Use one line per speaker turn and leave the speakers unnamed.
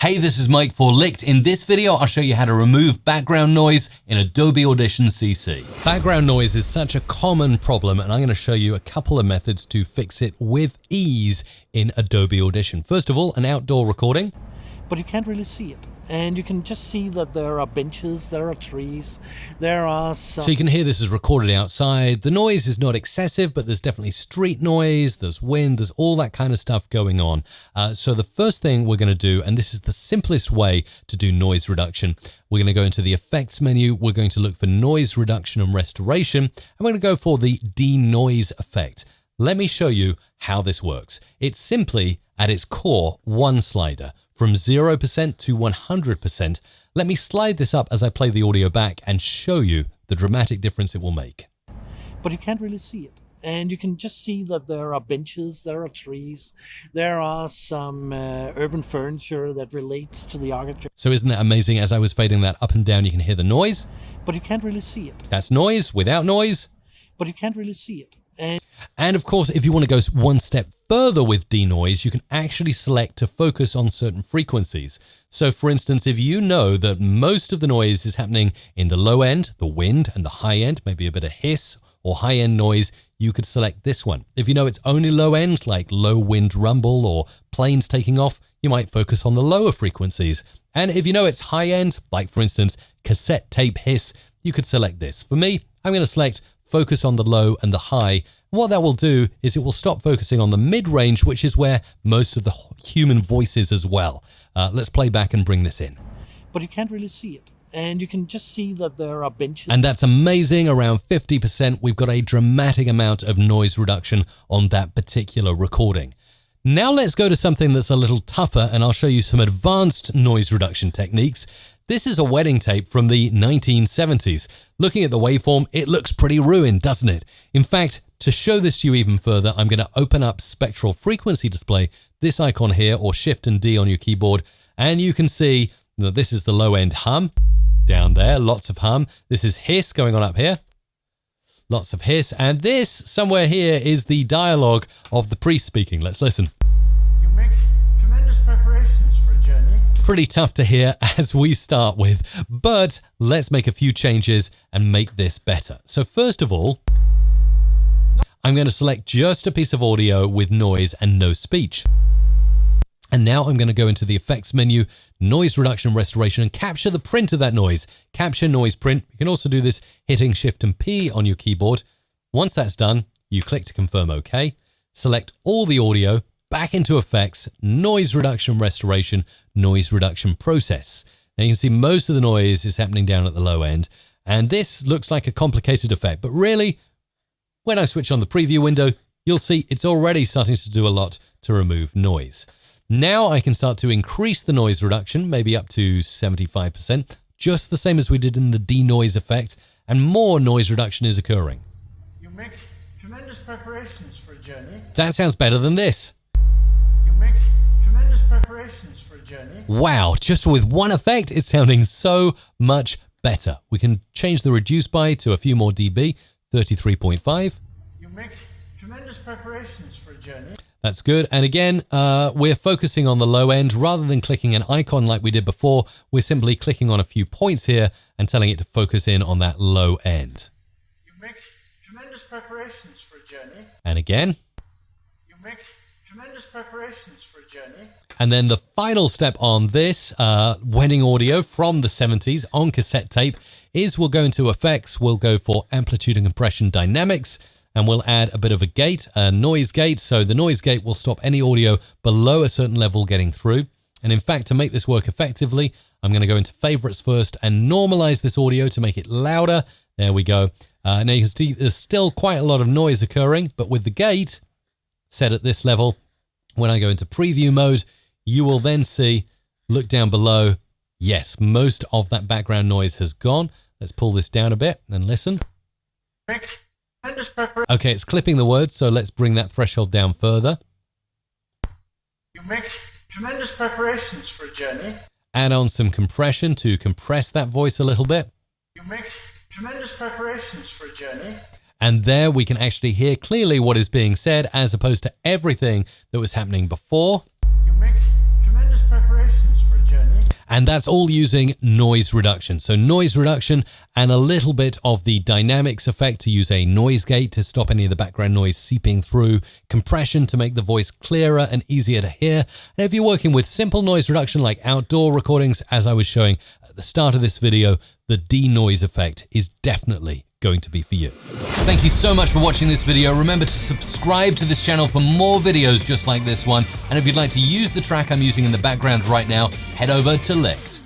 Hey, this is Mike for Licked. In this video, I'll show you how to remove background noise in Adobe Audition CC. Background noise is such a common problem, and I'm going to show you a couple of methods to fix it with ease in Adobe Audition. First of all, an outdoor recording.
But you can't really see it. And you can just see that there are benches, there are trees, there are some...
So you can hear this is recorded outside. The noise is not excessive, but there's definitely street noise, there's wind, there's all that kind of stuff going on. So the first thing we're going to do, and this is the simplest way to do noise reduction, we're going to go into the effects menu, we're going to look for noise reduction and restoration, and we're going to go for the denoise effect. Let me show you how this works. It's simply, at its core, one slider. From 0% to 100%. Let me slide this up as I play the audio back and show you the dramatic difference it will make.
But you can't really see it. And you can just see that there are benches, there are trees, there are some urban furniture that relates to the architecture.
So isn't that amazing? As I was fading that up and down, you can hear the noise.
But you can't really see it.
That's noise without noise.
But you can't really see it.
And of course, if you want to go one step further with denoise, you can actually select to focus on certain frequencies. So for instance, if you know that most of the noise is happening in the low end, the wind, and the high end, maybe a bit of hiss or high end noise, you could select this one. If you know it's only low end, like low wind rumble or planes taking off, you might focus on the lower frequencies. And if you know it's high end, like for instance, cassette tape hiss, you could select this. For me, I'm going to select focus on the low and the high. What that will do is it will stop focusing on the mid-range, which is where most of the human voice is as well. Let's play back and bring this in.
But you can't really see it. And you can just see that there are benches.
And that's amazing. Around 50%, we've got a dramatic amount of noise reduction on that particular recording. Now let's go to something that's a little tougher, and I'll show you some advanced noise reduction techniques. This is a wedding tape from the 1970s. Looking at the waveform, it looks pretty ruined, doesn't it? In fact, to show this to you even further, I'm going to open up Spectral Frequency Display, this icon here, or Shift and D on your keyboard, and you can see that this is the low end hum down there, lots of hum. This is hiss going on up here, lots of hiss, and this somewhere here is the dialogue of the priest speaking. Let's listen.
You make tremendous preparations for a journey.
Pretty tough to hear as we start with, but let's make a few changes and make this better. So first of all, I'm going to select just a piece of audio with noise and no speech. And now I'm going to go into the effects menu, noise reduction and restoration, and capture the print of that noise. Capture noise print. You can also do this hitting Shift and P on your keyboard. Once that's done, you click to confirm OK. Select all the audio, back into effects, noise reduction, restoration, noise reduction process. Now you can see most of the noise is happening down at the low end. And this looks like a complicated effect, but really, when I switch on the preview window, you'll see it's already starting to do a lot to remove noise. Now I can start to increase the noise reduction, maybe up to 75%, just the same as we did in the denoise effect, and more noise reduction is occurring.
You make tremendous preparations for a journey.
That sounds better than this.
You make tremendous preparations for a journey.
Wow, just with one effect, it's sounding so much better. We can change the reduce by to a few more dB, 33.5.
You make tremendous preparations for a journey.
That's good. And again, we're focusing on the low end. Rather than clicking an icon like we did before, we're simply clicking on a few points here and telling it to focus in on that low end.
You make tremendous preparations for a journey.
And again.
You make tremendous preparations for a journey.
And then the final step on this wedding audio from the 70s on cassette tape is we'll go into effects, we'll go for amplitude and compression dynamics, and we'll add a bit of a gate, a noise gate. So the noise gate will stop any audio below a certain level getting through. And in fact, to make this work effectively, I'm going to go into favorites first and normalize this audio to make it louder. There we go. Now you can see there's still quite a lot of noise occurring, but with the gate set at this level, when I go into preview mode, you will then see, look down below. Yes, most of that background noise has gone. Let's pull this down a bit and listen. Okay, it's clipping the words, so let's bring that threshold down further.
You make tremendous preparations for a journey.
Add on some compression to compress that voice a little bit.
You make tremendous preparations for a journey.
And there we can actually hear clearly what is being said as opposed to everything that was happening before.
You make tremendous preparations for a journey.
And that's all using noise reduction. So noise reduction and a little bit of the dynamics effect to use a noise gate to stop any of the background noise seeping through, compression to make the voice clearer and easier to hear. And if you're working with simple noise reduction like outdoor recordings, as I was showing at the start of this video, the denoise effect is definitely going to be for you. Thank you so much for watching this video. Remember to subscribe to this channel for more videos just like this one. And if you'd like to use the track I'm using in the background right now, head over to Licked.